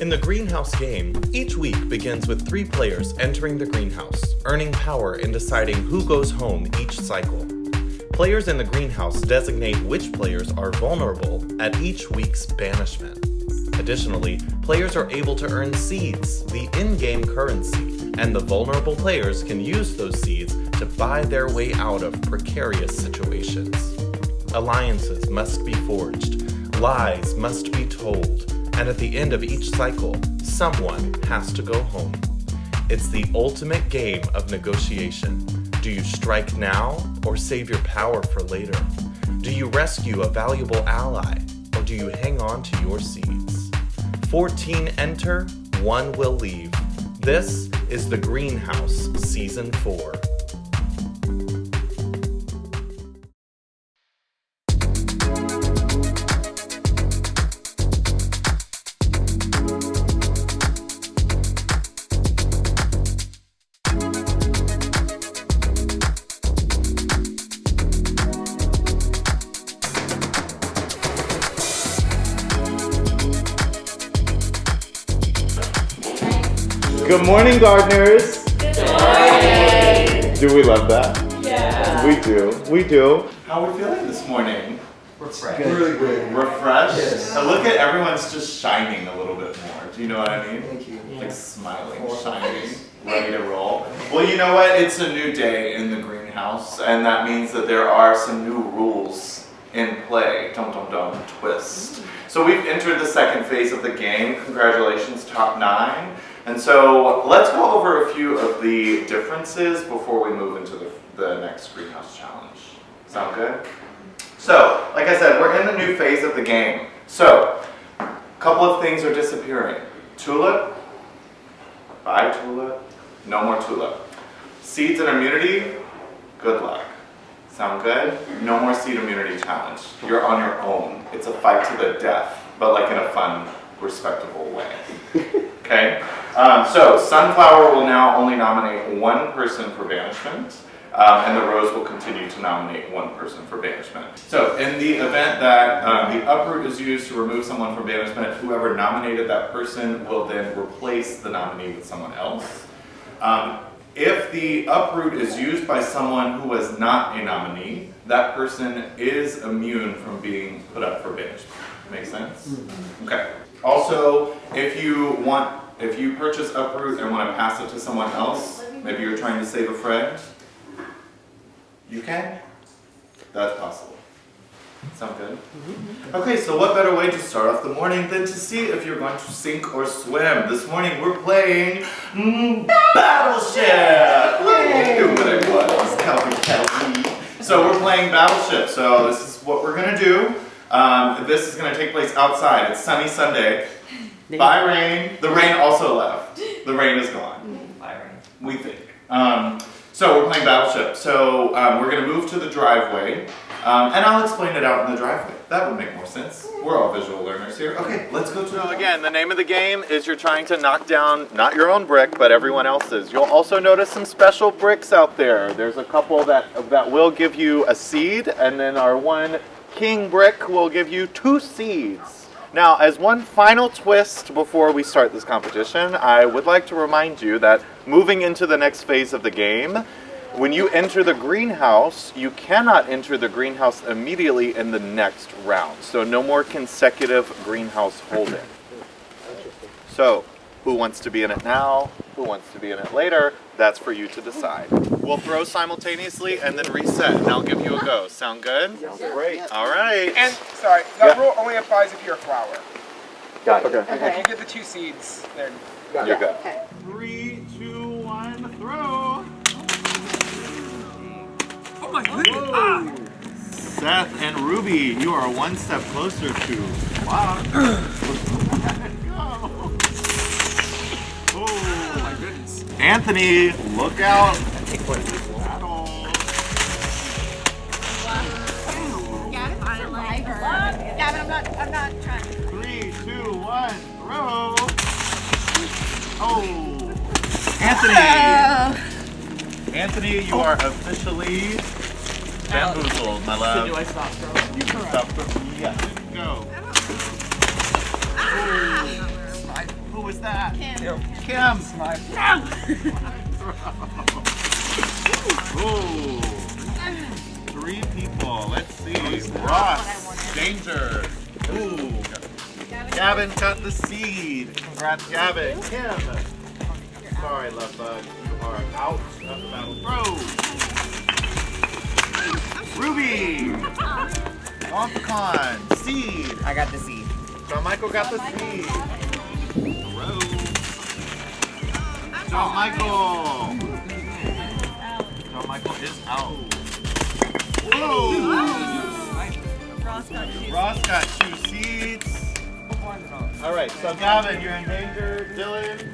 In the greenhouse game, each week begins with 3 players entering the greenhouse, earning power in deciding who goes home each cycle. Players in the greenhouse designate which players are vulnerable at each week's banishment. Additionally, players are able to earn seeds, the in-game currency, and the vulnerable players can use those seeds to buy their way out of precarious situations. Alliances must be forged, lies must be told, and at the end of each cycle, someone has to go home. It's the ultimate game of negotiation. Do you strike now or save your power for later? Do you rescue a valuable ally or do you hang on to your seeds? 14 enter, 1 will leave. This is The Greenhouse Season 4. Good morning, gardeners. Good morning. Do we love that? Yeah. We do. How are we feeling this morning? Refreshed. Really good. Refreshed? Yes. And look at everyone's just shining a little bit more. Do you know what I mean? Thank you. Like smiling, shining, ready to roll. Well, you know what? It's a new day in the greenhouse, and that means that there are some new rules in play. Dum dum dum, twist. So we've entered the second phase of the game. Congratulations, top 9. And so let's go over a few of the differences before we move into the next greenhouse challenge. Sound good? So, like I said, we're in the new phase of the game. So, a couple of things are disappearing. Tulip, bye tulip, no more tulip. Seeds and immunity, good luck. Sound good? No more seed immunity challenge. You're on your own. It's a fight to the death, but like in a fun, respectable way. Okay? So Sunflower will now only nominate 1 person for banishment, and the Rose will continue to nominate 1 person for banishment. So in the event that the uproot is used to remove someone from banishment, whoever nominated that person will then replace the nominee with someone else. If the uproot is used by someone who was not a nominee, that person is immune from being put up for banishment. Make sense? Mm-hmm. Okay. Also, if you purchase Uproot and want to pass it to someone else, maybe you're trying to save a friend, you can. That's possible. Sound good? Mm-hmm. Okay, so what better way to start off the morning than to see if you're going to sink or swim? This morning we're playing Battleship! Yay! What it was, Calvin Kelly. So we're playing Battleship, so this is what we're going to do. This is going to take place outside. It's sunny Sunday. Bye rain. The rain also left. The rain is gone. Bye rain. We think. So we're playing Battleship. So we're going to move to the driveway. And I'll explain it out in the driveway. That would make more sense. We're all visual learners here. Okay, let's go to the again, the name of the game is you're trying to knock down not your own brick, but everyone else's. You'll also notice some special bricks out there. There's a couple that will give you a seed, and then our one king brick will give you 2 seeds. Now, as one final twist before we start this competition, I would like to remind you that moving into the next phase of the game, when you enter the greenhouse, you cannot enter the greenhouse immediately in the next round. So no more consecutive greenhouse holding. So, who wants to be in it now? Who wants to be in it later? That's for you to decide. We'll throw simultaneously and then reset, and I'll give you a go. Sound good? Sounds great. All right. And, sorry, that rule only applies if you're a flower. Got it. Okay. If you get the 2 seeds, then... You're good. Okay. 3, 2, 1, throw. Oh my goodness! Seth and Ruby, you are 1 step closer to block. Go. Oh my goodness. Anthony, look out. Gavin, I'm not trying. 3, 2, 1, throw. Oh. Anthony. Anthony, you are officially bamboozled, my love. So do I stop throwing? You can stop throwing. Yeah, go. Kim. Smile. Ooh. 3 people. Let's see. Ross. Danger. Ooh. Gavin got the seed. Congrats, Gavin. Kim. Sorry, love bug. You are out of the battle. Throw. Ruby. Donkcon. Seed. I got the seed. John Michael got the seed. Rose. John Michael. John Michael is out. Whoa. Ross got 2 seeds. All right, so Gavin, you're in danger. Dylan,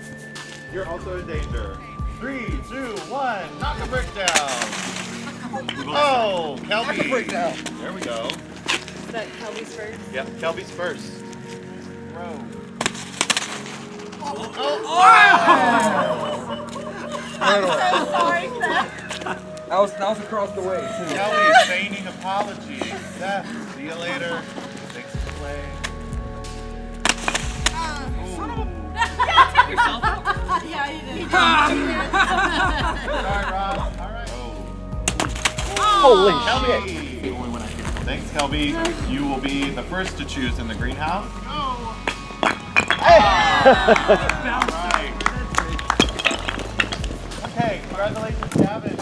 you're also in danger. 3, 2, 1, knock a brick down. Oh, Kelby. Knock a brick down. There we go. Is that Kelby's first? Yep, Kelby's first. Throw. I'm so sorry, Seth. That was across the way too. Kelly feigning apology. Seth, see you later. Thanks for playing. Yeah, you did. Sorry, Rob. All right. Holy Kelby. Thanks, Kelby. You will be the first to choose in the greenhouse. Alright. Okay, congratulations, Gavin.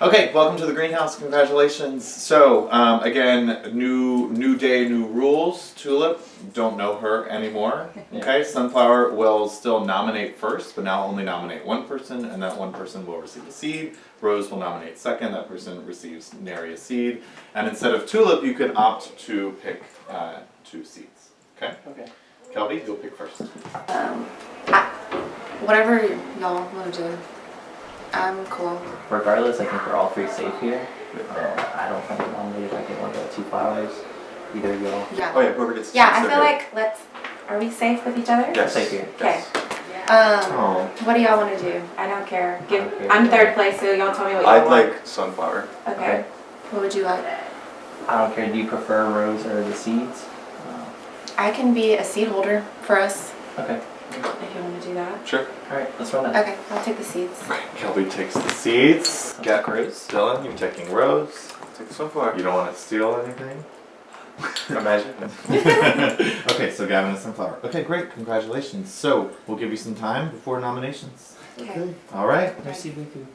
Okay, welcome to the greenhouse. Congratulations. So, again, new day, new rules. Tulip, don't know her anymore. Okay, Sunflower will still nominate first, but now only nominate one person, and that one person will receive a seed. Rose will nominate second. That person receives nary a seed. And instead of Tulip, you can opt to pick 2 seeds. Okay. Okay. Kelby, you'll pick first. Whatever y'all want to do, I'm cool. Regardless, I think we're all 3 safe here. I don't think I'm nominated. I get 1 to 2 flowers. Either of y'all. Yeah. Oh yeah, whoever gets. Yeah, I feel like are we safe with each other? Yes. Safe here. Okay. Oh. What do y'all want to do? I don't care. Okay. I'm 3rd place, so y'all tell me what you I'd want. like Sunflower. Okay. What would you like? I don't care. Do you prefer Rose or the seeds? I can be a seed holder for us Okay. if you want to do that. Sure. All right. Let's run that. Okay, I'll take the seeds. Kelby takes the seeds. Get Rose. Dylan, you're taking Rose. Take Sunflower. You don't want to steal anything? Imagine. Okay, so Gavin and Sunflower. Okay, great. Congratulations. So, we'll give you some time before nominations. Okay. All right. Merci beaucoup.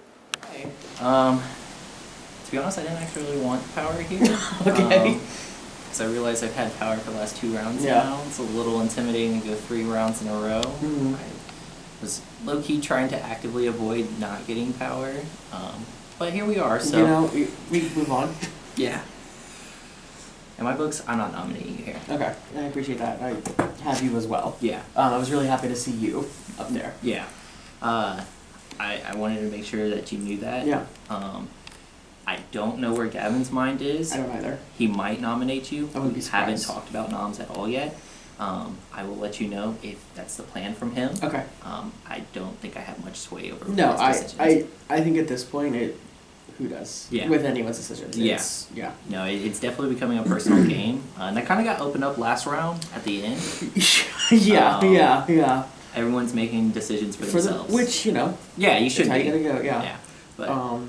To be honest, I didn't actually want power here. Okay. Because I realize I've had power for the last 2 rounds now. It's a little intimidating to go 3 rounds in a row. Mhm. I was low-key trying to actively avoid not getting power. But here we are, so... You know, we move on. Yeah. In my books, I'm not nominating you here. Okay, I appreciate that. I have you as well. Yeah. I was really happy to see you up there. Yeah. I wanted to make sure that you knew that. Yeah. I don't know where Gavin's mind is. I don't either. He might nominate you. I wouldn't be We haven't surprised. talked about noms at all yet. I will let you know if that's the plan from him. Okay. I don't think I have much sway over No, his decisions. I think at this point who does? Yeah. With anyone's decisions. Yeah. Yeah. No, it's definitely becoming a personal game. And that kind of got opened up last round at the end. Yeah. Yeah. Everyone's making decisions for For themselves. which, you know, yeah, you that's should how be. you gotta go, yeah. Yeah. But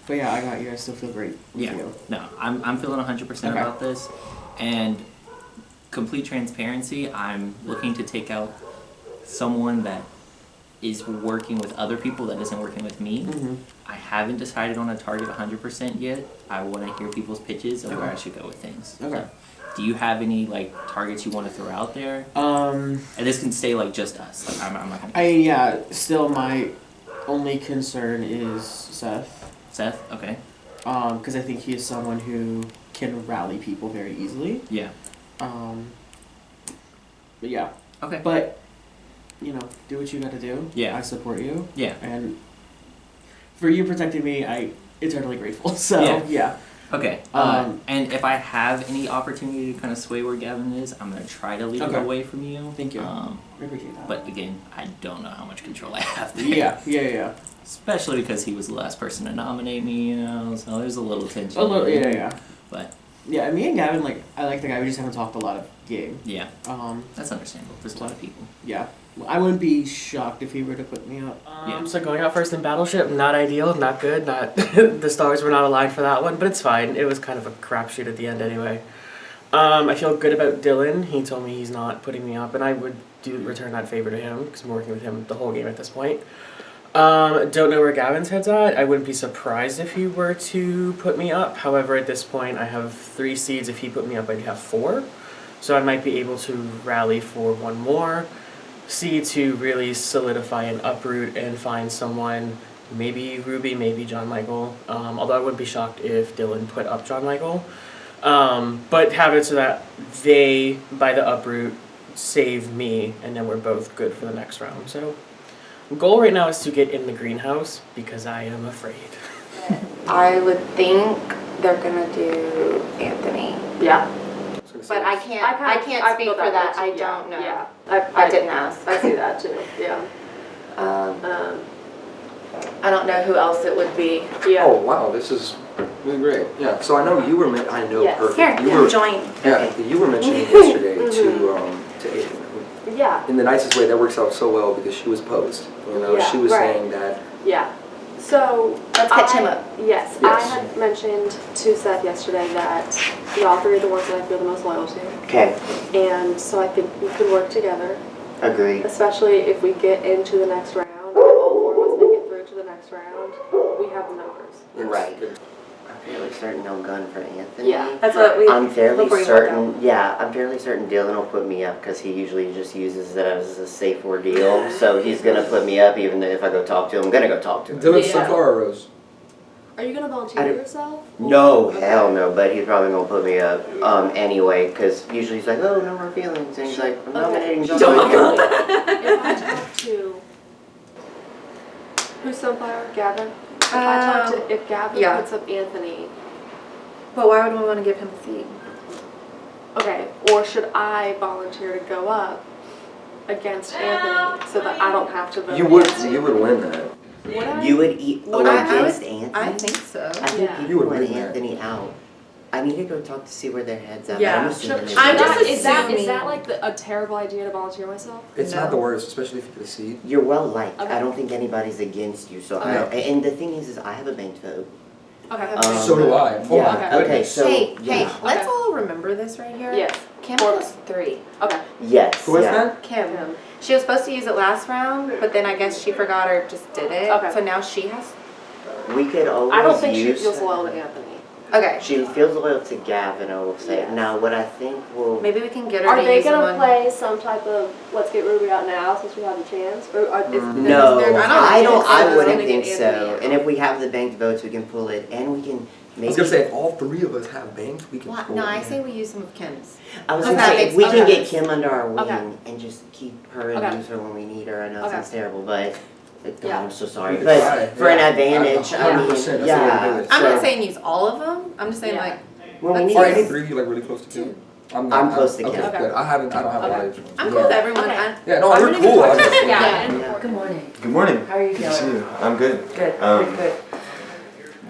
But yeah, I got you. I still feel great with yeah, you. no, I'm feeling 100% Okay. about this, and complete transparency. I'm looking to take out someone that is working with other people that isn't working with me. Mm-hmm. I haven't decided on a target 100% yet. I want to hear people's pitches of where I should go with things. Okay. So, do you have any like targets you want to throw out there? Um, And this can stay like just us. Like, I'm not gonna. yeah, still my only concern is Seth. Seth, okay. Because I think he is someone who can rally people very easily. Yeah. But yeah. Okay. But, you know, do what you gotta do. Yeah. I support you. Yeah. And for you protecting me, I eternally grateful. So, Yeah. yeah. Okay. And if I have any opportunity to kind of sway where Gavin is, I'm gonna try to lead it Okay. away from you. Thank you. I I appreciate that. But again, I don't know how much control I have there. Yeah. Especially because he was the last person to nominate me, you know. So there's a little tension. A little, there. yeah. But Yeah, me and Gavin, I like the guy, we just haven't talked a lot of game. yeah, that's understandable. There's a lot of people. Yeah. I wouldn't be shocked if he were to put me up. So going out first in Battleship, not ideal, not good, not the stars were not aligned for that one, but it's fine. It was kind of a crapshoot at the end anyway. I feel good about Dylan. He told me he's not putting me up, and I would return that favor to him because I'm working with him the whole game at this point. Don't know where Gavin's head's at. I wouldn't be surprised if he were to put me up. However, at this point, I have 3 seeds. If he put me up, I'd have 4. So I might be able to rally for 1 more seed to really solidify an uproot and find someone, maybe Ruby, maybe John Michael. Although I wouldn't be shocked if Dylan put up John Michael. But have it so that they, by the uproot, save me, and then we're both good for the next round. So goal right now is to get in the greenhouse because I am afraid. I would think they're gonna do Anthony. Yeah. But I can't speak feel for that. way I too. don't know. Yeah. I didn't ask. I see that too. Yeah. I don't know who else it would be. Yeah. Oh wow, this is really great. Yeah. So I know you were. I know Yes. perfect. Here, You were. join. Yeah. Okay. You were mentioning yesterday to Aiden. Yeah. In the nicest way, that works out so well because she was posed. You know, Yeah, she was right. saying that. Yeah. So Let's catch him up. Yes, I Yes. had mentioned to Seth yesterday that y'all 3 are the ones that I feel the most loyal to, Okay, and so I think we could work together, agreed. especially if we get into the next round. If all 4 of us make it through to the next round, we have the numbers. Right. I'm fairly certain no gun for Anthony. Yeah, that's what we. I'm fairly before you certain, walk yeah, I'm fairly certain Dylan will put me up because he usually just uses it as a safe ordeal. So he's gonna put me up even if I go talk to him. I'm gonna go talk to him. Dylan's Yeah. Sunflower Rose. Are you gonna I volunteer don't- yourself? No, Okay. hell no, but he's probably gonna put me up anyway because usually he's like, oh, no more feelings. And he's like, I'm nominating John Michael. If I talk to who's Sunflower? Gavin. If Gavin yeah. puts up Anthony, But why would we want to give him a seat? okay, or should I volunteer to go up against Anthony so that I don't have to vote? You would win that. Would I? You would eat Would I- against I Anthony? think so. I think Yeah. you You would would win want that. Anthony out. I need to go talk to see where their heads at. Yeah. I'm assuming Should- they I'm would. just is that assuming- like a terrible idea to volunteer myself? It's No. not the worst, especially if you get a seed. You're well liked. Okay. I don't think anybody's against you. So No. and the thing is I have a banked vote. Okay. So do I. Oh Yeah. my Okay. goodness. So hey, yeah. let's Okay. all remember this right here. Yes. Kim Or- has 3. Okay. Yes. Who is yeah. that? Kim. Kim. She was supposed to use it last round, but then I guess she forgot or just did it. Okay. So now she has. We could always I don't think she use. feels loyal to Anthony. Okay. She feels loyal to Gavin. I will say. Yes. Now, what I think will. Maybe we can get her Are to they use gonna one. play some type of let's get Ruby out now since we have the chance? Or is No, They're- I don't. I they're wouldn't gonna think get so. Anthony. And if we have the banked votes, we can pull it, and we can I maybe. was gonna say if all 3 of us have banks, we can. What? pull No, I it. say we use some of Kim's. I was Okay, gonna say if makes we can sense. get Kim under our wing Okay. and just keep her and Okay. use her when we need her. I know it Okay. sounds terrible, but. God, Yeah. I'm so sorry. We could But try, for an yeah. advantage, I mean, 100%, that's the way to do yeah. it. I'm so not saying use all of them. I'm just saying Yeah. like when we let's need Are use- any 3 of you like really close to Kim? I'm not. close to Okay, Kim. good. I don't have a lot Okay. of. I'm cool with everyone. Okay. I- Yeah, no, I'm you're gonna cool. get I just, Yeah. Good morning. Good morning. How are you Good to feeling? see you. I'm good. Good, Um, good, good.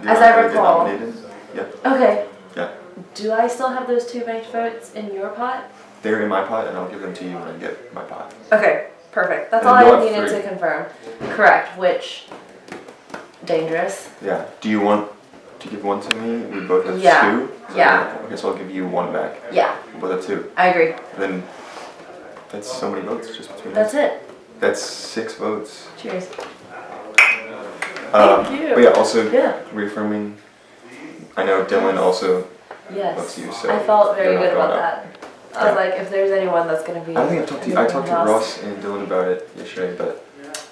You As want I me to get recall- nominated? Yep. Okay. Yeah. Do I still have those 2 banked votes in your pot? They're in my pot, and I'll give them to you when I get my pot. Okay, perfect. That's And all I you'll have needed 3. to confirm. Correct, which, dangerous. Yeah. Do you want to give one to me? We both have Yeah. 2. So Yeah. Okay, so I'll give you 1 back. Yeah, We both have 2. I agree. Then that's so many votes just between That's us. it. That's 6 votes. Cheers. Thank you. But yeah, also Yeah. reaffirming. I know Dylan also Yes. loves you, so I felt very you're not good about going up. that. I was Yeah. like, if there's anyone that's gonna be. I don't think I've talked to you. I talked to Ross. Ross and Dylan about it yesterday, but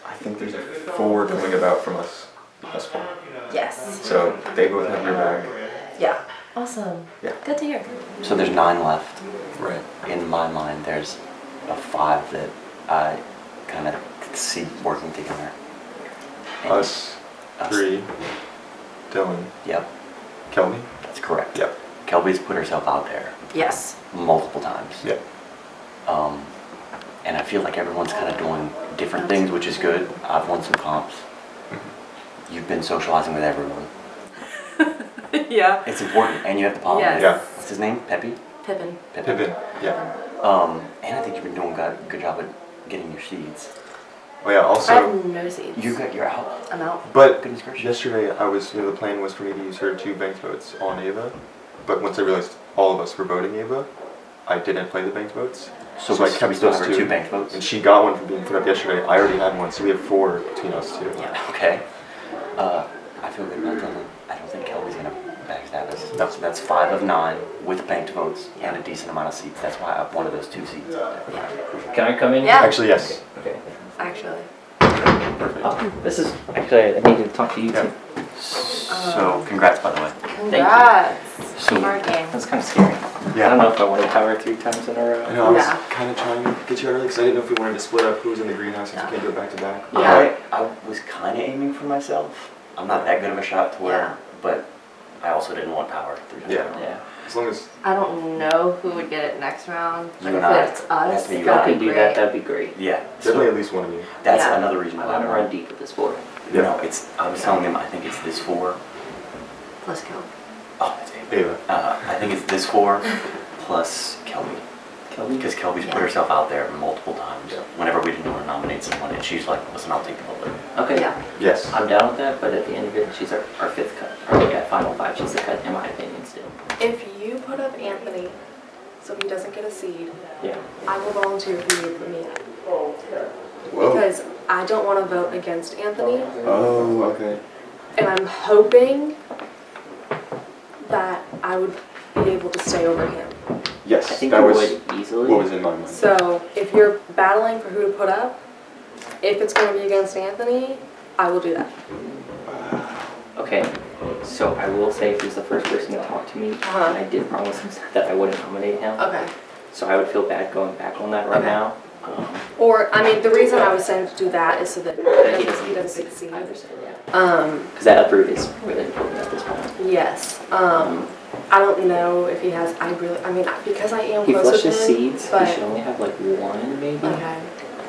I think there's a 4 coming about from us thus far. Yes. So they both have your back. Yeah. Awesome. Yeah. Good to hear. So there's 9 left. Right. In my mind, there's a 5 that I kind of see working together. And Us, 3, Dylan, Yep, Kelby. that's correct. Yep. Kelby's put herself out there Yes. multiple times. Yep. And I feel like everyone's kind of doing different things, which is good. I've won some comps. You've been socializing with everyone. Yeah. It's important, and you have to pollinate. Yes. Yeah. What's his name? Peppy? Pippin. Pippin. Yeah. And I think you've been doing a good job at getting your seeds. Oh yeah, I also, have no seeds. You're out. I'm out. but Goodness gracious. yesterday the plan was for me to use her 2 banked votes on Ava, but once I realized all of us were voting Ava, I didn't play the banked votes. So I we kept still those have our 2. 2 banked votes. And she got one from being put up yesterday. I already had one, so we have 4 between us 2. Yeah. Okay. I feel good about Dylan. I don't think Kelby's gonna backstab us. No. So that's 5 of 9 with banked votes and a decent amount of seats. That's why I wanted those 2 seats. Can I come in? Yeah. Actually, yes. Okay. Actually. Perfect. Oh, this is actually I need to talk to you Yeah. too. So congrats, by the way. Congrats. So Smart game. That's kind of scary. I don't know if I want to power 3 times in a row. I know, I was Yeah. kind of trying to get you early because I didn't know if we wanted to split up who's in the greenhouse since you can't do it back to back. Yeah. I was kind of aiming for myself. I'm not that good of a shot to where, Yeah. but I also didn't want power 3 times. Yeah. in a row. Yeah. As long as, I don't know who would get it next round. You Like and if I. it's us, That's me. If y'all that'd could be do great. that, that'd be great. Yeah. definitely So at least one of you. that's Yeah. another reason I why want I'm to run deep with this board. No, I was telling him I think it's this 4. Plus Kel. Oh, that's Ava. Ava. I think it's this 4 plus Kelby. Kelby? Because Kelby's put Yeah. herself out there multiple times. Yeah. Whenever we didn't want to nominate someone, and she's like, listen, I'll take the vote. Okay. Yeah. Yes. I'm down with that, but at the end of it, she's our 5th cut. Or like at final 5, she's the cut, in my opinion, still. If you put up Anthony, so he doesn't get a seed, Yeah. I will volunteer for you to put me up. Whoa. Because I don't want to vote against Anthony, Oh, okay. and I'm hoping that I would be able to stay over him. Yes, I think that you was would easily. what was in my mind. So if you're battling for who to put up, if it's going to be against Anthony, I will do that. Okay, so I will say he's the first person to talk to me, Uh-huh. and I did promise him that I wouldn't nominate him. Okay. So I would feel bad going back on that right Okay. now. Or, I mean, the reason I was saying to do that is so that he doesn't succeed. I understand, yeah. Because that uproot is really important at this point. Yes. I don't know if he has, I mean, because I am He close with flushes him. seeds, but, he should only have like 1 maybe. Okay.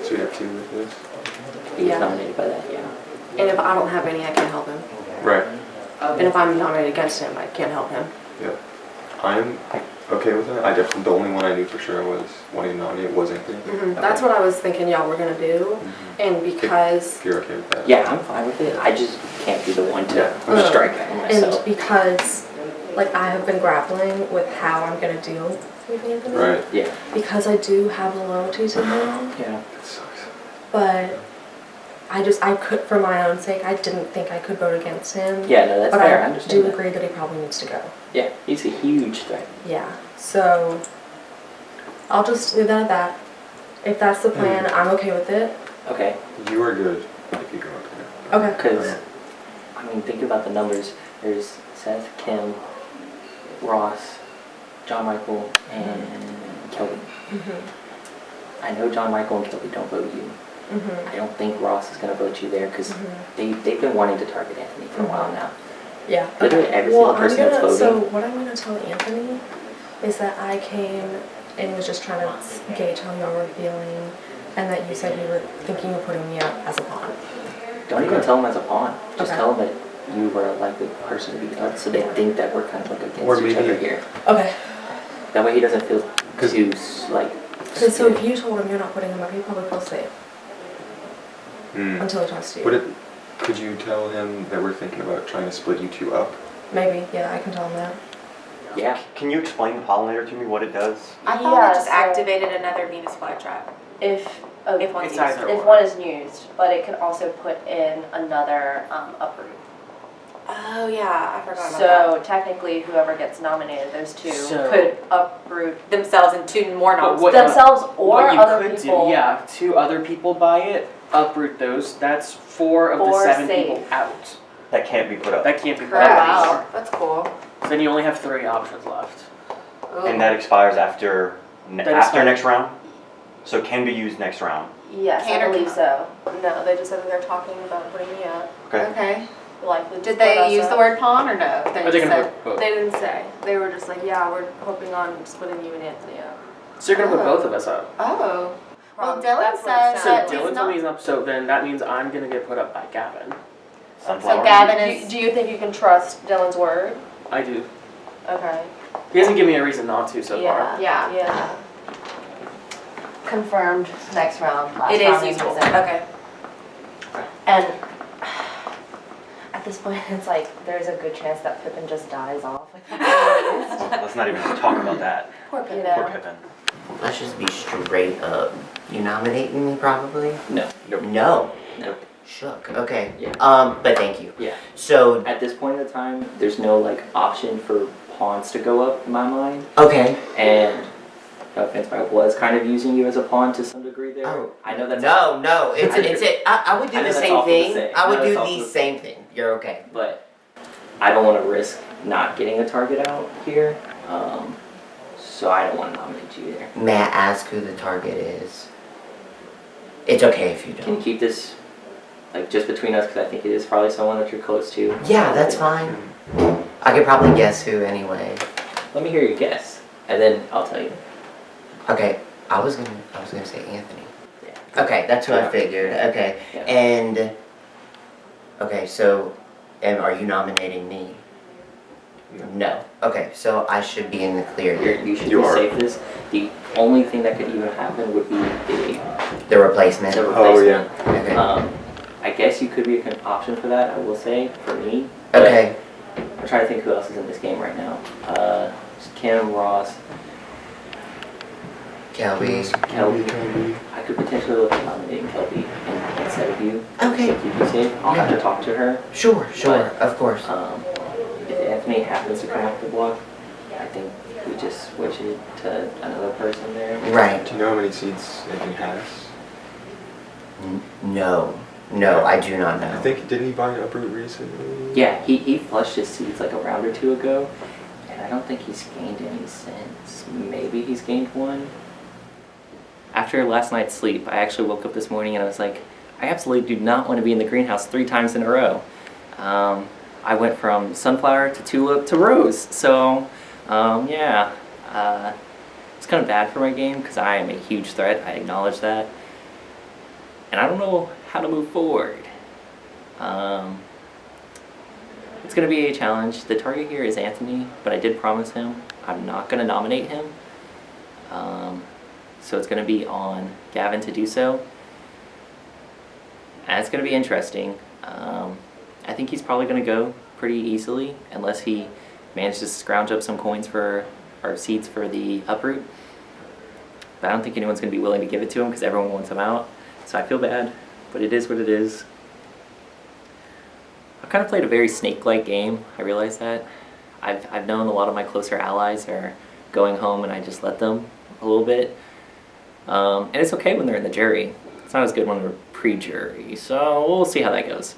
So we have 2 with this. He was Yeah. nominated by that, yeah. And if I don't have any, I can't help him. Right. And if I'm nominated against him, I can't help him. Yeah. I'm okay with that. I definitely, the only one I knew for sure was wanting to nominate was Anthony. That's what I was thinking y'all were gonna do. And because, If you're okay with that. Yeah, I'm fine with it. I just can't be the one to Yeah. strike out myself. and because, like, I have been grappling with how I'm gonna deal with Anthony. Right. Yeah, Because I do have loyalty to him, yeah. That sucks. but I could, for my own sake, I didn't think I could vote against him. Yeah, no, that's But fair. I I understand do that. agree that he probably needs to go. Yeah, he's a huge threat. Yeah, so I'll just leave that at that. If that's the plan, I'm okay with it. Okay, You are good if you go up there. Okay. because, I mean, think about the numbers. There's Seth, Kim, Ross, John Michael, and Kelby. I know John Michael and Kelby don't vote you. I don't think Ross is going to vote you there because they've been wanting to target Anthony for a while now. Yeah. Literally every Well, single person that's voting. so what I'm gonna tell Anthony is that I came and was just trying to gauge how y'all were feeling, and that you said you were thinking of putting me up as a pawn. Don't even tell him as a pawn. Just Okay. tell him that you were a likely person to be up, so they think that we're kind of like Or against each maybe- other here. Okay. That way he doesn't feel too like. Because so if you told him you're not putting him up, he'd probably feel safe until he talks to you. Would it, could you tell him that we're thinking about trying to split you 2 up? Maybe, yeah, I can tell him that. Yeah. Can you explain the pollinator to me, what it does? I thought it just activated another Venus flytrap. If one's it's used. either if one is used, but it can also put in another uproot. Oh yeah, I forgot about So technically, whoever gets nominated, those 2 So- could uproot themselves and 2 more But noms. themselves or what you other could people. do, yeah, 2 other people buy it, uproot those. That's 4 of the 4 7 safe. people out. That can't be put up. That can't be put that. up Wow, anymore. that's cool. So then you only have 3 options left. Ooh. And that expires after That after expires- next round? So it can be used next round. Yes, Can I or believe so. No, they just said that they're talking about putting me up. Okay. Okay. Likely to Did split they us use up. the word pawn or no? They Are they just gonna said. put both? They didn't say. They were just like, yeah, we're hoping on splitting you and Anthony up. So you're gonna put both of us up. Oh. Well, Dylan That's what it says So that sounded he's Dylan told me he's not. up. So then that means I'm gonna get put up by Gavin. Sunflower. So Gavin is. Do you think you can trust Dylan's word? I do. Okay. He hasn't given me a reason not to so far. Yeah. Yeah. confirmed next round. Last It round is is useful. Susan. Okay. And at this point, it's like there's a good chance that Pippin just dies off. Let's not even talk about that. Poor Pippin. Poor Pippin. Let's just be straight up. You nominating me probably? No. No. Nope. Shook. Okay. Yeah. But thank you. Yeah. So, At this point in the time, there's no like option for pawns to go up in my mind. okay. And no offense, but I was kind of using you as a pawn to some degree there. Oh. I know that's No, I would do I know the that's same awful to thing. say. I would No, that's do awful the to same thing. You're okay. but I don't want to risk not getting a target out here. So I don't want to nominate you either. May I ask who the target is? It's okay if you Can you don't. keep this like just between us? Because I think it is probably someone that you're close to. Yeah, that's fine. I could probably guess who anyway. Let me hear your guess, and then I'll tell you. Okay, I was gonna say Anthony. Yeah. Okay, that's what I figured. Okay, Yeah. and okay, so, are you nominating me? No. Okay, so I should be in the clear here. You should You be are. safe. This the only thing that could even happen would be The replacement. the Oh, yeah. replacement. Okay. I guess you could be an option for that. I will say for me. But Okay. I'm trying to think who else is in this game right now. Kim, Ross, Kelby. Kelby. I could potentially look at nominating Kelby instead of you. Okay. To keep you safe. I'll have to talk to her. Sure, of course. If Anthony happens to come off the block, I think we just switch it to another person there. Right. Do you know how many seeds Anthony has? No, I do not know. I think, didn't he buy an uproot recently? Yeah, he flushed his seeds like a round or two ago, and I don't think he's gained any since. Maybe he's gained one. After last night's sleep, I actually woke up this morning and I was like, I absolutely do not want to be in the greenhouse 3 times in a row. I went from sunflower to tulip to rose, so yeah, it's kind of bad for my game because I am a huge threat. I acknowledge that, and I don't know how to move forward. It's going to be a challenge. The target here is Anthony, but I did promise him I'm not going to nominate him. So it's going to be on Gavin to do so. And it's going to be interesting. I think he's probably going to go pretty easily unless he manages to scrounge up some coins for, or seeds for the uproot. But I don't think anyone's going to be willing to give it to him because everyone wants him out. So I feel bad, but it is what it is. I've kind of played a very snake-like game. I realize that. I've known a lot of my closer allies are going home and I just let them a little bit. And it's okay when they're in the jury. It's not as good when we're pre-jury, so we'll see how that goes.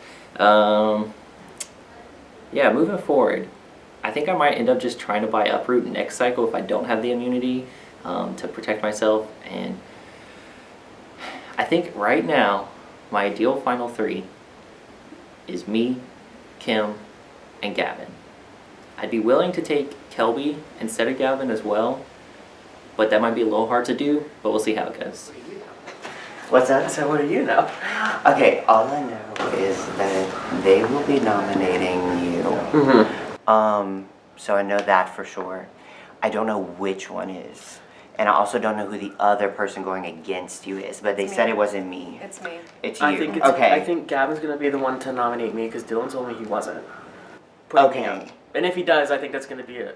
Yeah, moving forward, I think I might end up just trying to buy uproot next cycle if I don't have the immunity to protect myself. And I think right now, my ideal final 3 is me, Kim, and Gavin. I'd be willing to take Kelby instead of Gavin as well, but that might be a little hard to do, but we'll see how it goes. What's that? So what do you know? Okay, all I know is that they will be nominating you. Mm-hmm. So I know that for sure. I don't know which one is. And I also don't know who the other person going against you is, but they said it wasn't me. It's me. It's you. I think okay. I think Gavin's gonna be the one to nominate me because Dylan told me he wasn't. Putting me Okay. up. And if he does, I think that's gonna be a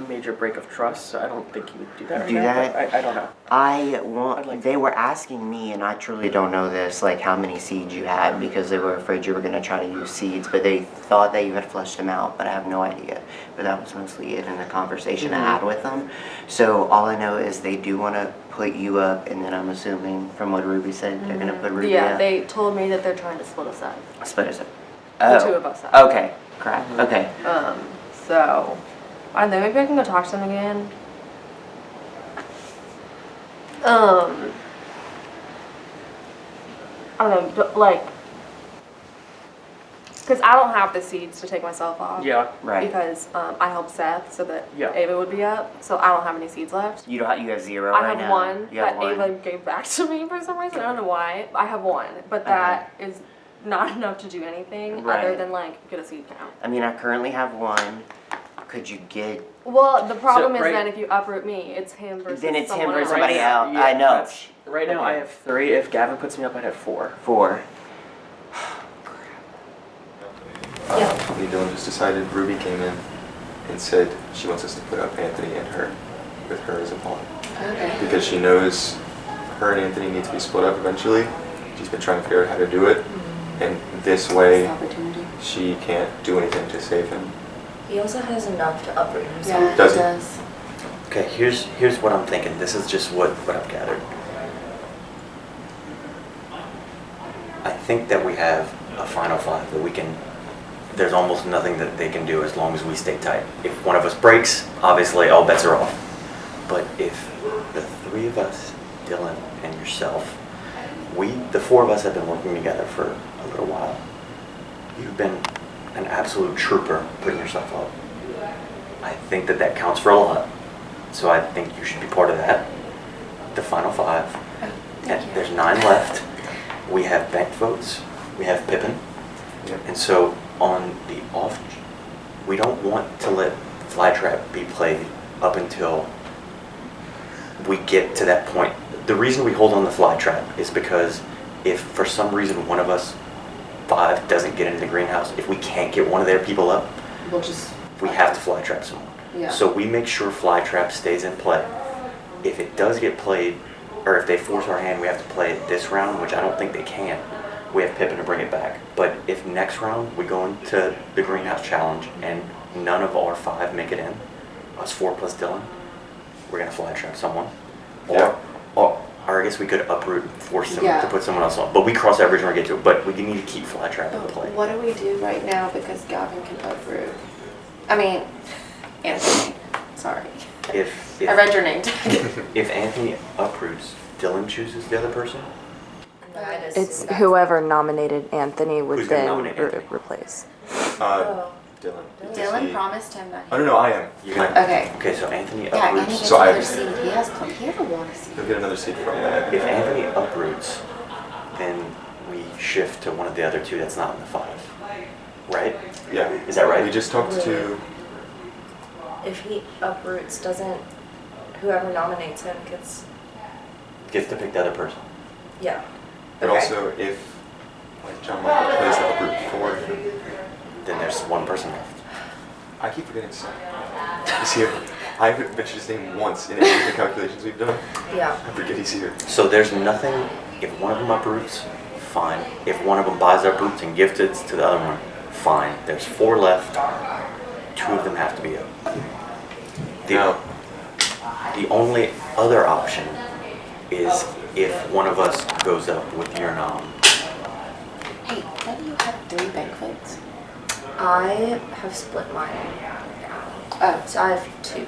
major break of trust. So I don't think he would do that. Right Do now, that? but I don't know. I want. I'd like They were asking me, and I truly don't know this, like how many seeds you had, because they were afraid you were gonna try to use seeds, but they thought that you had flushed them out, but I have no idea. But that was mostly it in the conversation I had with them. So all I know is they do want to put you up, and then I'm assuming from what Ruby said, they're gonna put Ruby Yeah, up. they told me that they're trying to split us up. Split us up. The Oh. 2 of us up. Okay. Crap. Okay. So, I don't know, maybe I can go talk to them again. I don't know, but like, because I don't have the seeds to take myself off. Yeah. Right. Because I helped Seth so that Yeah. Ava would be up, so I don't have any seeds left. You don't. You have 0 I right have now. one You have that one. Ava gave back to me for some reason. I don't know why. I have one, but that is not enough to do anything Right. other than like get a seed count. I mean, I currently have 1. could you get? Well, the problem is right- then if you uproot me, it's him versus Then it's him someone versus else. somebody else. Yeah, I know. that's- Right now I have 3. If Gavin puts me up, I'd have 4. 4. Me and Dylan just decided. Ruby came in and said she wants us to put up Anthony and her, with her as a pawn. Okay. Because she knows her and Anthony need to be split up eventually. She's been trying to figure out how to do it. And this way, Opportunity. she can't do anything to save him. He also has enough to uproot himself. Yeah, Does it he? does. Okay, here's what I'm thinking. This is just what I've gathered. I think that we have a final 5 that we can. There's almost nothing that they can do as long as we stay tight. If one of us breaks, obviously all bets are off. But if the 3 of us, Dylan and yourself, the 4 of us have been working together for a little while. You've been an absolute trooper putting yourself up. I think that counts for a lot. So I think you should be part of that. The final 5. And there's 9 left. We have bank votes. We have Pippin. Yep. And so on the off, we don't want to let Flytrap be played up until we get to that point. The reason we hold on the Flytrap is because if for some reason one of us 5 doesn't get into the greenhouse, if we can't get one of their people up, We'll just. we have to Flytrap someone. Yeah. So we make sure Flytrap stays in play. If it does get played, or if they force our hand, we have to play it this round, which I don't think they can. We have Pippin to bring it back. But if next round we go into the greenhouse challenge and none of our 5 make it in, us 4 plus Dylan, we're gonna Flytrap someone. Yeah. Or I guess we could uproot and force them Yeah. to put someone else on. But we cross that bridge when we get to it. But we need to keep Flytrap in But play. what do we do right now because Gavin can uproot? I mean, Anthony. Sorry. If I read your name tag. if Anthony uproots, Dylan chooses the other person. It's whoever nominated Anthony would Who's gonna then nominate Anthony? replace. Oh. Dylan. Dylan promised him that. Oh, no, I am. You're gonna, Okay. Okay, so Anthony Yeah, and he uproots. gets So I- another seed. He has plenty. He has a lot of seeds. He'll get another seat from that. If Anthony uproots, then we shift to one of the other 2 that's not in the 5. Right? Yeah. Is that right? We just talked to. If he uproots, doesn't whoever nominates him gets, Gets to pick the other person. yeah. But Okay. also, if like John Michael plays the uproot for him, Then there's 1 person left. I keep forgetting Seth. He's here. I haven't mentioned his name once in any of the calculations we've done. Yeah. I forget he's here. So there's nothing, if one of them uproots, fine. If one of them buys uproots and gifts it to the other one, fine. There's 4 left. 2 of them have to be up. Now, The only other option is if one of us goes up with your nom. Hey, then you have 3 bank votes. I have split mine. Oh, So I have 2.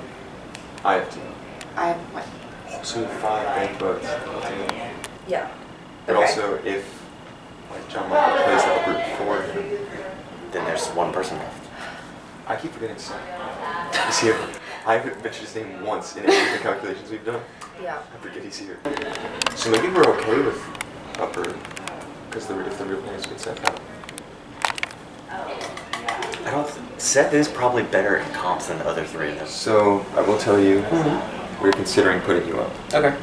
I have 2. I have one. So 5 bank votes. Yeah. But Okay. also, if like John Michael plays the uproot for him, Then there's 1 person left. I keep forgetting Seth. He's here. I haven't mentioned his name once in any of the calculations we've done. Yeah. I forget he's here. So maybe we're okay with uproot, because if the real players get Seth out. I don't. Seth is probably better at comps than the other 3 of them. So I will tell you, we're considering putting you up. Okay.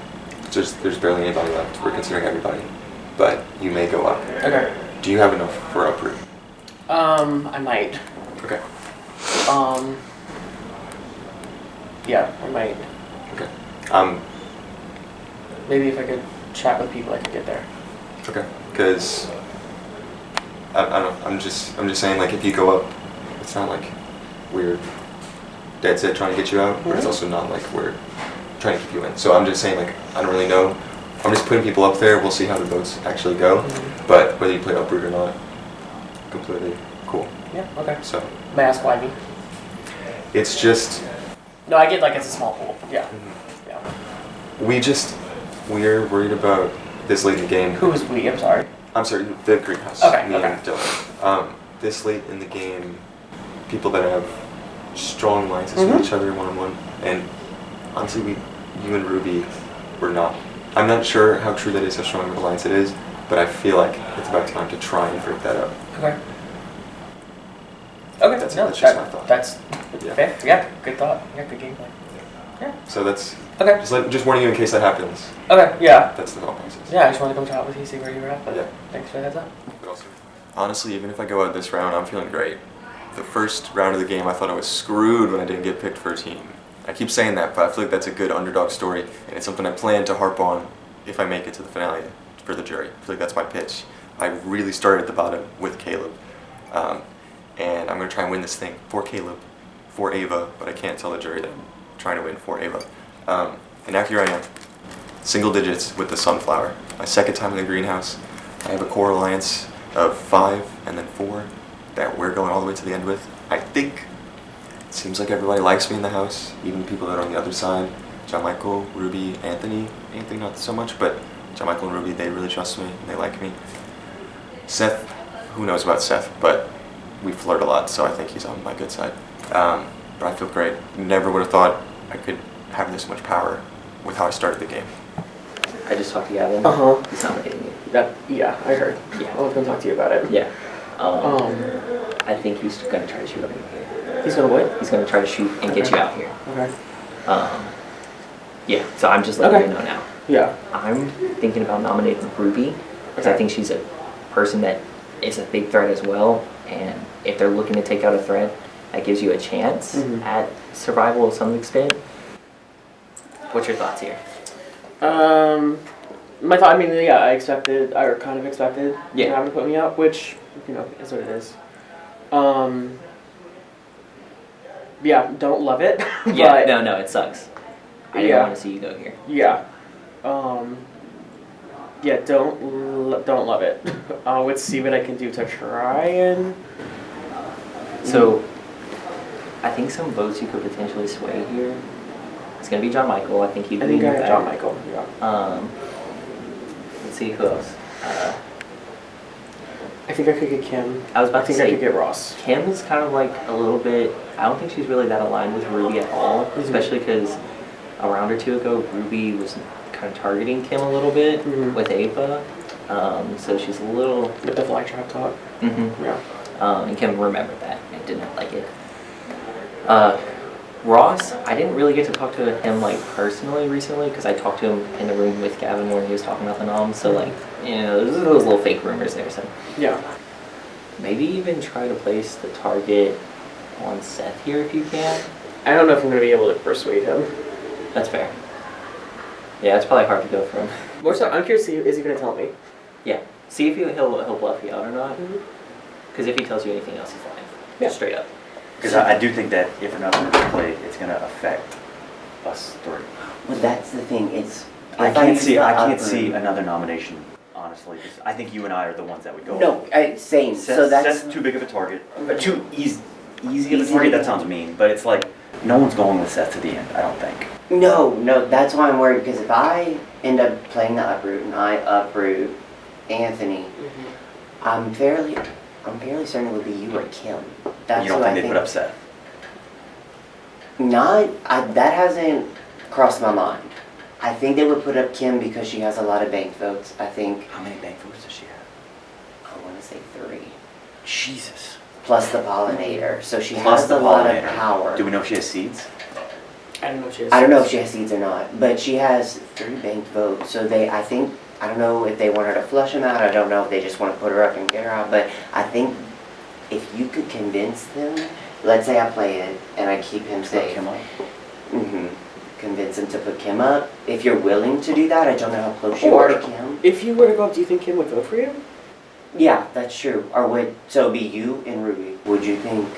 There's barely anybody left. We're considering everybody, but you may go up. Okay. Do you have enough for uproot? I might. Okay. Yeah, I might. Okay. Maybe if I could chat with people, I could get there. Okay. Because I don't know. I'm just saying, like, if you go up, it's not like we're dead set trying to get you out, but it's also not like we're trying to keep you in. So I'm just saying, like, I don't really know. I'm just putting people up there. We'll see how the votes actually go. But whether you play uproot or not, completely cool. Yeah, okay. So May I ask why me? it's just No, I get like it's a small pool. Yeah. Yeah. we're worried about this late in the game. Who is we? I'm sorry. I'm sorry, the greenhouse. Okay, Me okay. and Dylan. This late in the game, people that have strong alliances with each other one-on-one, and honestly, you and Ruby were not. I'm not sure how true that is, how strong of an alliance it is, but I feel like it's about time to try and break that up. Okay. Okay, That's no, just my thought. That's Yeah. fair. Yeah, good thought. Yeah, good gameplay. Yeah. So that's Okay. just warning you in case that happens. Okay, yeah. That's the thought process. Yeah, I just wanted to come chat with you, see where you were at. But Yeah. thanks for the heads up. But also, honestly, even if I go out this round, I'm feeling great. The first round of the game, I thought I was screwed when I didn't get picked for a team. I keep saying that, but I feel like that's a good underdog story, and it's something I plan to harp on if I make it to the finale for the jury. I feel like that's my pitch. I really started at the bottom with Caleb, and I'm going to try and win this thing for Caleb, for Ava, but I can't tell the jury that I'm trying to win for Ava. And now here I am, single digits with the Sunflower. My second time in the greenhouse. I have a core alliance of 5 and then 4 that we're going all the way to the end with. I think it seems like everybody likes me in the house, even the people that are on the other side. John Michael, Ruby, Anthony. Anthony not so much, but John Michael and Ruby, they really trust me and they like me. Seth, who knows about Seth, but we flirt a lot, so I think he's on my good side. But I feel great. Never would have thought I could have this much power with how I started the game. I just talked to Gavin. Uh-huh. He's nominating you. Yeah, I heard. Yeah. I was going to talk to you about it. Yeah. I think he's going to try to shoot up here. He's going to what? He's going to try to shoot and get Okay. you out here. Okay. Yeah, so I'm just letting Okay. you know now. Yeah. I'm thinking about nominating Ruby because I Okay. think she's a person that is a big threat as well. And if they're looking to take out a threat, that gives you a chance Mhm. at survival to some extent. What's your thoughts here? My thought, I mean, yeah, I expected, or kind of expected, Yeah. having to put me out, which, you know, is what it is. Yeah, don't love it. Yeah, but no, it sucks. I didn't Yeah. want to see you go here. Yeah. Yeah, don't love it. Let's see what I can do to try and. So, I think some votes you could potentially sway here. It's gonna be John Michael. I think he'd I think lean I have better. John Michael. Yeah. Let's see who else. I think I could get Kim. I was about I to think I say could get Ross. Kim is kind of like a little bit. I don't think she's really that aligned with Ruby at all, Mhm. especially because a round or two ago, Ruby was kind of targeting Kim a little bit Mhm. with Ava. So she's a little. With the fly trap talk. Mm-hmm. Yeah. And Kim remembered that and did not like it. Ross, I didn't really get to talk to him like personally recently because I talked to him in the room with Gavin when he was talking about the nom. So like, you know, there's those little fake rumors there. So Yeah. maybe even try to place the target on Seth here if you can. I don't know if I'm gonna be able to persuade him. That's fair. Yeah, it's probably hard to go from. More so, I'm curious. Is he gonna tell me? Yeah. See if he'll bluff you out or not. Mhm. Because if he tells you anything else, he's lying. Yeah. Straight up. Because I do think that if another is played, it's going to affect us 3. Well, that's the thing. It's I if can't use see. the I can't upper- see another nomination, honestly. 'Cause I think you and I are the ones that would go. No, same. Seth, So that's Seth's too big of a target. Too easy of a Easy target. to- That sounds mean, but it's like no one's going with Seth to the end. I don't think. no. That's why I'm worried because if I end up playing the uproot and I uproot Anthony, I'm fairly certain it would be you or Kim. That's you don't who think I they think. put up Seth? That hasn't crossed my mind. I think they would put up Kim because she has a lot of bank votes. I think How many bank votes does she have? I want to say 3. Jesus. Plus the pollinator, so she Plus has the a lot of pollinator. power. Do we know if she has seeds? I don't know if she has. I don't know if she has seeds or not, but she has 3 banked votes. So I don't know if they want her to flush them out. I don't know if they just want to put her up and get her out. But I think if you could convince them, let's say I play it and I keep him Put safe. Kim up? Convince him to put Kim up. If you're willing to do that, I don't know how close you are to Kim. If you were to go up, do you think Kim would vote for you? Yeah, that's true. Or so it'd be you and Ruby. Would you think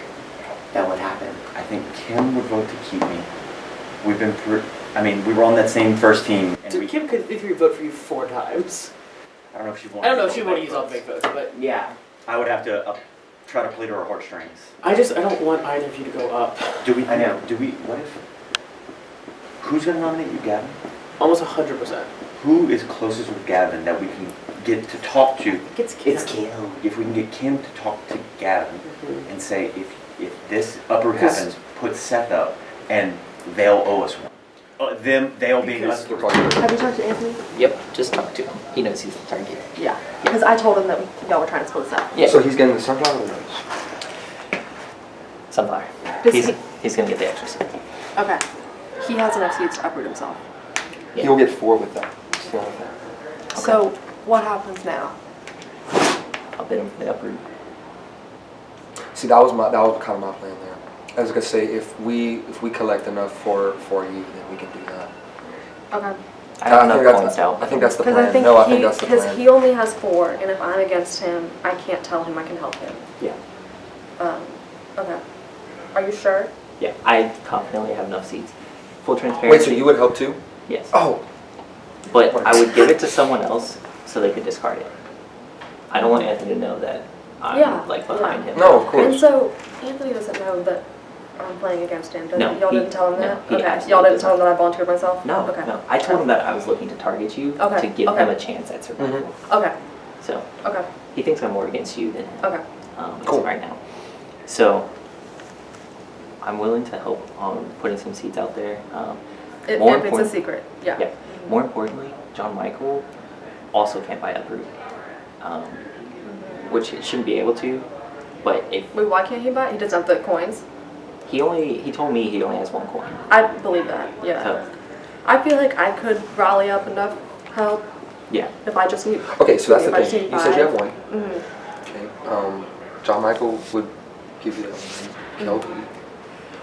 that would happen? I think Kim would vote to keep me. We've been. We were on that same first team. And Dude, Kim could literally vote for you 4 times. I don't know if she I don't know if she would use all the big votes, but Yeah. I would have to try to play to her heartstrings. I don't want either of you to go up. Do we? I know. What if? Who's gonna nominate you, Gavin? Almost 100%. Who is closest with Gavin that we can get to talk to? It's Kim. It's Kim. If we can get Kim to talk to Gavin Mhm. and say if this uproot 'Cause- happens, put Seth up, and they'll owe us one. They'll being us. We're talking about Have you talked to Anthony? Yep, just talk to him. He knows he's the target. Yeah. Because I told him that y'all were trying to split this up. Yeah. So he's getting the sunflower or no? Sunflower. Does He's gonna get the extra seed. Okay. He has enough seeds to uproot himself. Yeah. He'll get 4 with that. So, So what happens now? I'll bid him for the uproot. see, that was kind of my plan there. I was gonna say if we collect enough for you, then we can do that. Okay. I have enough think coins that's, out. I think that's the Because plan. I think No, I think that's the because plan. he only has 4, and if I'm against him, I can't tell him I can help him. Yeah. Okay. Are you sure? Yeah, I confidently have enough seeds. Full transparency. Wait, so you would help too? Yes. Oh, But I would give it to someone else so they could discard it. I don't want Anthony to know that I'm Yeah, like behind him. no, of course. And so Anthony doesn't know that I'm playing against him. No, Y'all he- didn't tell him no, that? he Okay. absolutely Y'all didn't does tell him that I volunteered myself? No, Okay. no. I told him that I was looking to target you Okay, to give okay. him a chance at survival. Okay. So Okay. he thinks I'm more against you than Okay. as Cool. of right now. So I'm willing to help on putting some seeds out there. If More it's a important- secret. Yeah. Yeah. More importantly, John Michael also can't buy uproot, which it shouldn't be able to. But if Wait, why can't he buy? He doesn't have the coins? he told me he only has 1 coin. I believe that. Yeah. So I feel like I could rally up enough help yeah. if I just need. okay, so that's if the I just thing. need You said you 5. have 1. Mm-hmm. Okay. John Michael would give you that 1. Kelby.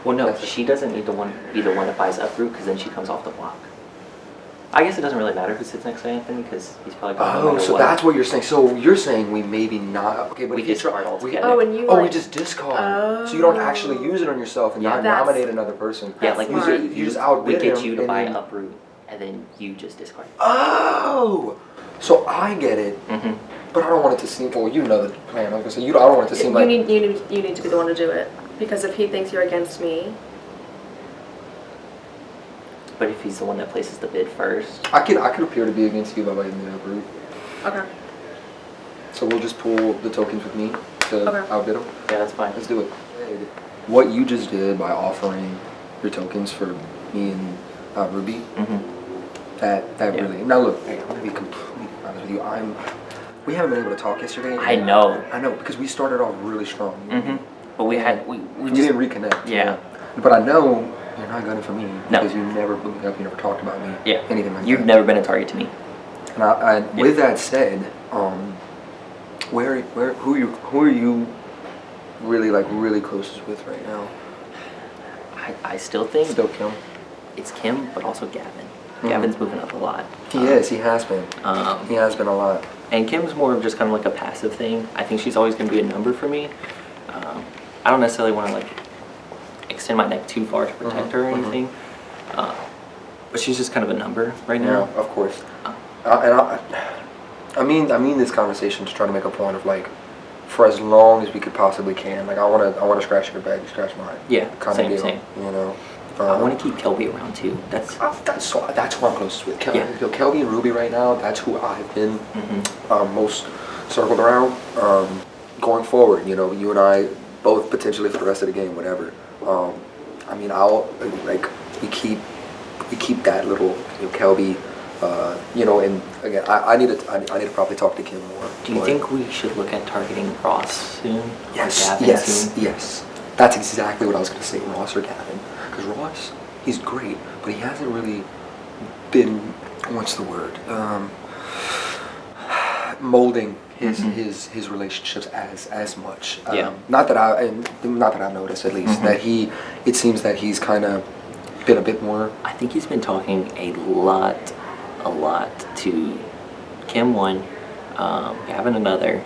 Well, no, That's it. she doesn't need to be the one that buys uproot because then she comes off the block. I guess it doesn't really matter who sits next to Anthony because he's probably going no Oh, matter so what. that's what you're saying. So you're saying we maybe not. Okay, but We if you discard try, altogether. Oh, and you Oh, we like. just discard. So you don't actually use it on yourself and Yeah. not That's- nominate another person. Yeah, like That's we smart. You just outbid we get him you to and buy then- uproot and then you just discard. Oh, so I get it, Mm-hmm. but I don't want it to seem. Well, you know the plan. I was gonna say I don't want it to seem like. You need to be the one to do it because if he thinks you're against me, But if he's the one that places the bid first, I could appear to be against you by letting me uproot. okay. So we'll just pull the tokens with me to Okay. outbid them. yeah, that's fine. Let's do it. What you just did by offering your tokens for me and Ruby, Mm-hmm. that Yeah. really. Now look, hey, I'm gonna be completely honest with you. We haven't been able to talk yesterday. I know. I know because we started off really strong. Mm-hmm. But we We just didn't reconnect. Yeah. But I know you're not gunning for me No. because you never blew me up. You never talked about me. Yeah. Anything like You've that. never been a target to me. And with that said, who are you really closest with right now? I still think Still Kim. it's Kim, but also Gavin. Mhm. Gavin's moving up a lot. He is. He has been. Um, He has been a lot. And Kim's more of just kind of like a passive thing. I think she's always going to be a number for me. I don't necessarily want to like extend my neck too far to protect her or anything. But she's just kind of a number right now. Yeah, of course. I mean this conversation to try to make a point of like, for as long as we could possibly can. Like I wanna scratch your back, you scratch mine. Yeah, Kind same, of deal. same. You know. I want to keep Kelby around too. That's That's who I'm closest with. Yeah. Kelby and Ruby right now. That's who I've been mhm. most circled around. Going forward, you know, you and I both potentially for the rest of the game, whatever. I mean, we keep that little Kelby. And again, I need to probably talk to Kim more. Do you but- think we should look at targeting Ross soon? Or Yes, Gavin yes, soon? yes. That's exactly what I was going to say, Ross or Gavin. Because Ross, he's great, but he hasn't really been, what's the word, molding his relationships as much. Yeah. Not that I've noticed at least that it seems that he's kind of been a bit more. I think he's been talking a lot to Kim one, Gavin another,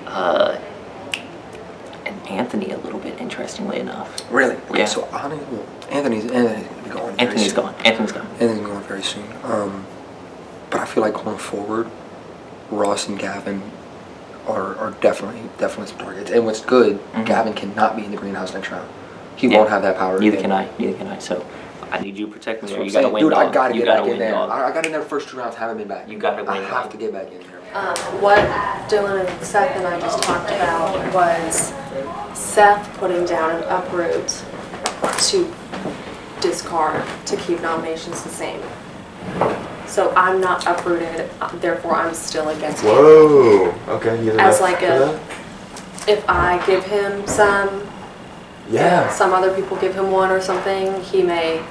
and Anthony a little bit, interestingly enough. Really? Okay, Yeah. so Anthony's gonna be going. very Anthony's soon. gone. Anthony's gone. Anthony's going very soon. But I feel like going forward, Ross and Gavin are definitely some targets. And what's good, Gavin cannot be in the greenhouse next round. He Yeah. won't have that power. Neither again. can I. So I need you to protect me, That's or what you I'm gotta saying. win, Dude, dog. I gotta You get gotta back in win, there. dog. I got in there the first 2 rounds, haven't been back. You gotta win, I have dog. to get back in there. What Dylan and Seth and I just talked about was Seth putting down an uproot to discard to keep nominations the same. So I'm not uprooted, therefore I'm still against him. Whoa. Okay. You As like if I give him some Yeah. some other people give him one or something, he may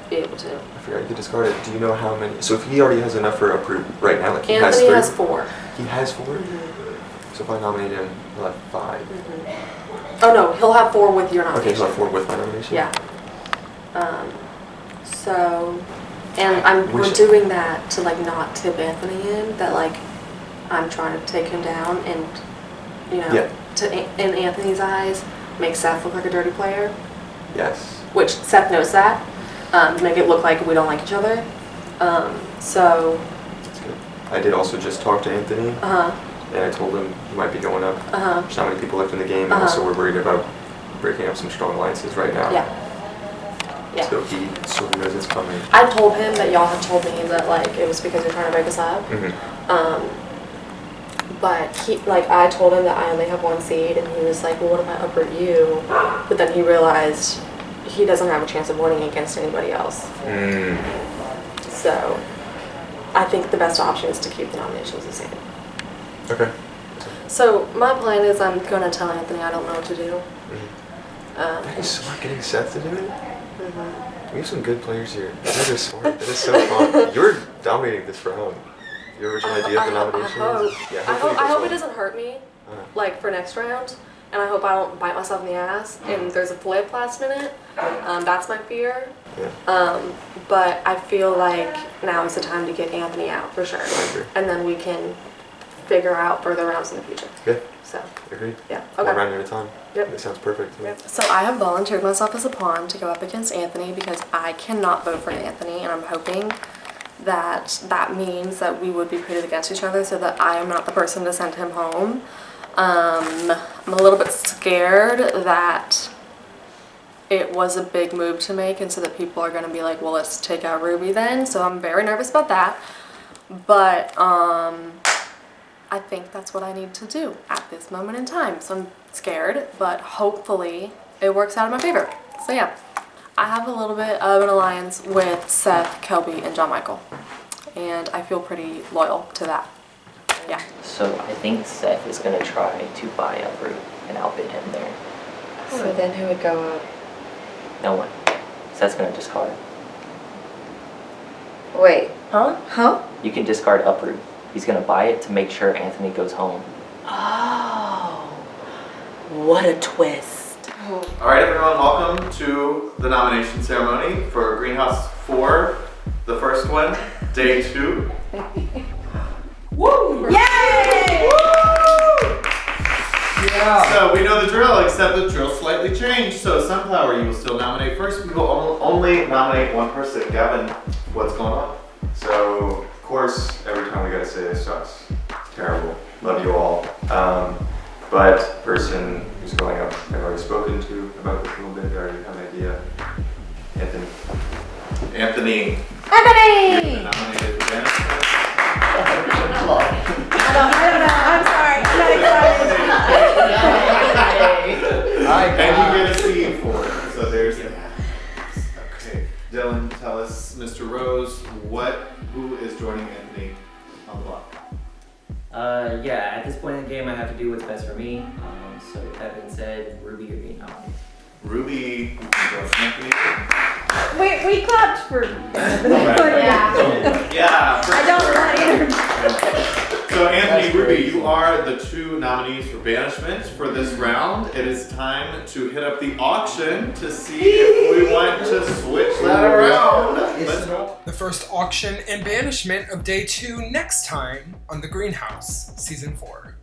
be able to. I forgot you could discard it. Do you know how many? So if he already has enough for approved right now, like he Anthony has has 3. 4. He has 4. So if I nominate him, he'll have 5. Oh no, he'll have 4 with your Okay, nomination. he'll have 4 with my nomination. Yeah. So, and we're Wish- doing that to like not tip Anthony in, that like I'm trying to take him down and, you know, Yeah. in Anthony's eyes, make Seth look like a dirty player, Yes. which Seth knows that, to make it look like we don't like each other. So, That's good. I did also just talk to Anthony, uh-huh, and I told him he might be going up. uh-huh, There's not many people left in the game, and Uh-huh. also we're worried about breaking up some strong alliances right now. yeah. Yeah. So he knows it's coming. I told him that y'all had told me that like it was because you're trying to break us up. Mm-hmm. But he, like, I told him that I only have 1 seed, and he was like, well, what if I uproot you? But then he realized he doesn't have a chance of winning against anybody else. So I think the best option is to keep the nominations the same. Okay. So my plan is I'm going to tell Anthony I don't know what to do. That is smart getting Seth to do it. Mhm. We have some good players here. That is smart. That is so fun. You're dominating this round. Your original idea of the nomination. Yeah, I hopefully hope it well. doesn't hurt me, Uh-huh. like for next round, and I hope I don't bite myself in the ass and there's a flip last minute. That's my fear. Yeah. But I feel like now is the time to get Anthony out for sure, agree. and then we can figure out further rounds in the future. Good. So Agreed. yeah, One okay. round at a time. Yep. That sounds perfect. to me. So I have volunteered myself as a pawn to go up against Anthony because I cannot vote for Anthony, and I'm hoping that that means that we would be pitted against each other so that I am not the person to send him home. I'm a little bit scared that it was a big move to make, and so that people are going to be like, well, let's take out Ruby then. So I'm very nervous about that. But I think that's what I need to do at this moment in time. So I'm scared, but hopefully it works out in my favor. So yeah, I have a little bit of an alliance with Seth, Kelby, and John Michael. And I feel pretty loyal to that. Yeah. So I think Seth is going to try to buy up Root and outbid him there. So then who would go up? No one. Seth's going to discard. Wait. Huh? Huh? You can discard Uproot. He's going to buy it to make sure Anthony goes home. Oh, what a twist. All right, everyone, welcome to the nomination ceremony for Greenhouse 4, the first one, day 2. Woo! Yay! Yeah. So we know the drill, except the drill slightly changed. So Sunflower, you will still nominate first. We will only nominate one person. Gavin, what's going on? So, of course, every time we gotta say this sucks. Terrible. Love you all. But person who's going up, I've already spoken to about this a little bit. I already have an idea. Anthony. Anthony. You've Anthony! been nominated for banishment. I don't know. I'm sorry. I'm not excited. And you get a seed for it. So there's that. Okay. Dylan, tell us, Mr. Rose, who is joining Anthony on the block? Yeah, at this point in the game, I have to do what's best for me. So with that being said, Ruby, you're being nominated. Ruby goes Anthony. We clapped for. Yeah. I don't want either. So Anthony, Ruby, you are the 2 nominees for banishment for this round. It is time to hit up the auction to see if we want to switch that around. Let's go. The first auction and banishment of day 2 next time on The Greenhouse, Season 4.